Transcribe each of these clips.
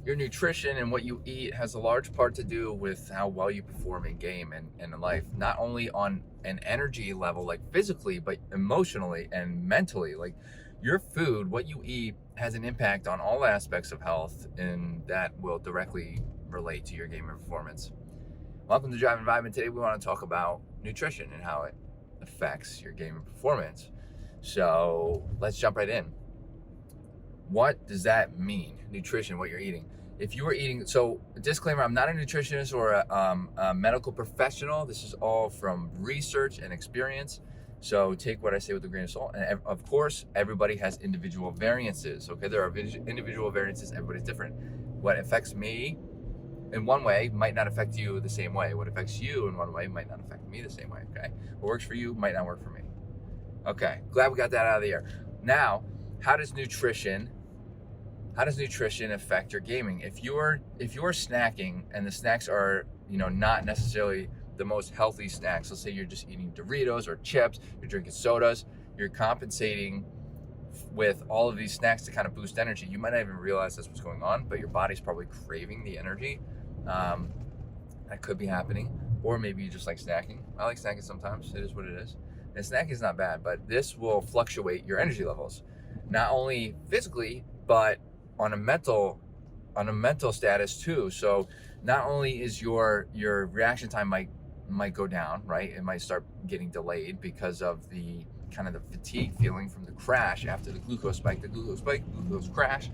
Your nutrition and what you eat has a large part to do with how well you perform in game and in life, not only on an energy level, like physically, but emotionally and mentally. Like your food, what you eat, has an impact on all aspects of health, and that will directly relate to your game and performance. Welcome to Drive Environment. Today, we want to talk about nutrition and how it affects your game and performance. So let's jump right in. What does that mean? Nutrition, what you're eating. If you were eating, so disclaimer, I'm not a nutritionist or a medical professional. This is all from research and experience. So take what I say with a grain of salt. And of course, everybody has individual variances. Okay, there are individual variances. Everybody's different. What affects me in one way might not affect you the same way. What affects you in one way might not affect me the same way. Okay, what works for you might not work for me. Okay, glad we got that out of the air. Now, how does nutrition affect your gaming? If you're snacking and the snacks are, not necessarily the most healthy snacks, let's say you're just eating Doritos or chips, you're drinking sodas, you're compensating with all of these snacks to kind of boost energy. You might not even realize that's what's going on, but your body's probably craving the energy. That could be happening. Or maybe you just like snacking. I like snacking sometimes. It is what it is. And snacking is not bad, but this will fluctuate your energy levels, not only physically, but on a mental status too. So not only is your reaction time might go down, right? It might start getting delayed because of the kind of the fatigue feeling from the crash after the glucose spike. The glucose crash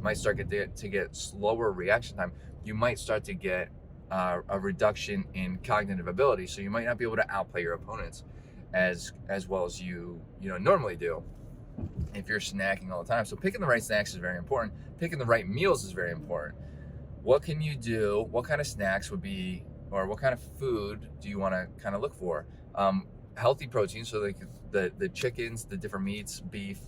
might start to get slower reaction time. You might start to get a reduction in cognitive ability, so you might not be able to outplay your opponents as well as you normally do if you're snacking all the time. So picking the right snacks is very important. Picking the right meals is very important. What can you do? What kind of snacks would be, or what kind of food do you want to kind of look for? Healthy proteins, so like the chickens, the different meats, beef,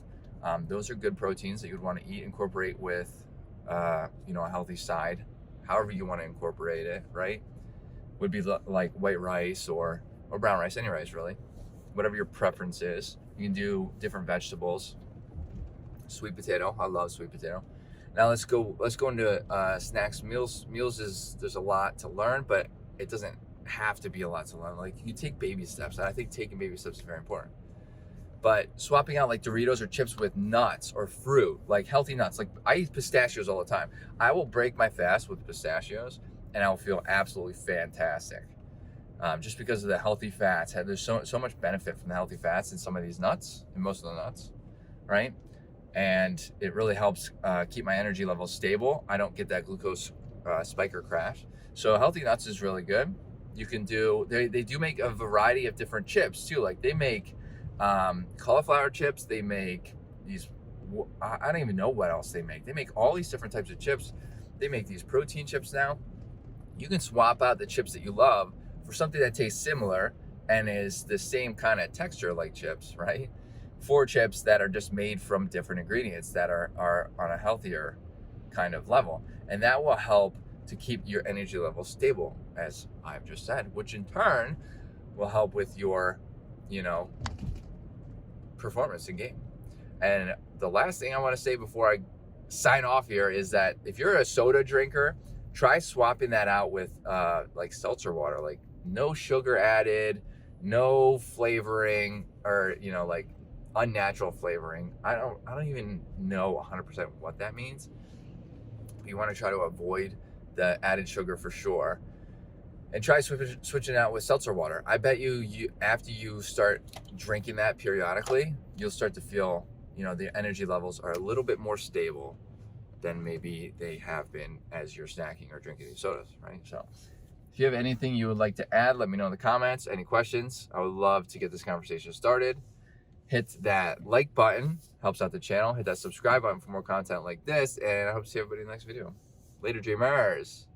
those are good proteins that you would want to eat. Incorporate with, a healthy side, however you want to incorporate it, right? Would be like white rice or brown rice, any rice really, whatever your preference is. You can do different vegetables. Sweet potato, I love sweet potato. Now let's go into snacks. Meals is, there's a lot to learn, but it doesn't have to be a lot to learn. Like, you take baby steps, and I think taking baby steps is very important. But swapping out like Doritos or chips with nuts or fruit, like healthy nuts. Like, I eat pistachios all the time. I will break my fast with pistachios, and I will feel absolutely fantastic. Just because of the healthy fats. There's so much benefit from the healthy fats in some of these nuts, in most of the nuts, right? And it really helps keep my energy levels stable. I don't get that glucose spike or crash. So healthy nuts is really good. You can do, they do make a variety of different chips too. Like, they make cauliflower chips. They make these, I don't even know what else they make. They make all these different types of chips. They make these protein chips now. You can swap out the chips that you love for something that tastes similar and is the same kind of texture like chips, right? For chips that are just made from different ingredients that are on a healthier kind of level. And that will help to keep your energy level stable, as I've just said, which in turn will help with your, performance in game. And the last thing I want to say before I sign off here is that if you're a soda drinker, try swapping that out with like seltzer water, like no sugar added, no flavoring, or like unnatural flavoring. I don't even know 100% what that means. You want to try to avoid the added sugar for sure, and try switching out with seltzer water. I bet you after you start drinking that periodically, you'll start to feel the energy levels are a little bit more stable than maybe they have been as you're snacking or drinking these sodas, right? So if you have anything you would like to add, let me know in the comments. Any questions? I would love to get this conversation started. Hit that like button, helps out the channel. Hit that subscribe button for more content like this, and I hope to see everybody in the next video. Later, dreamers.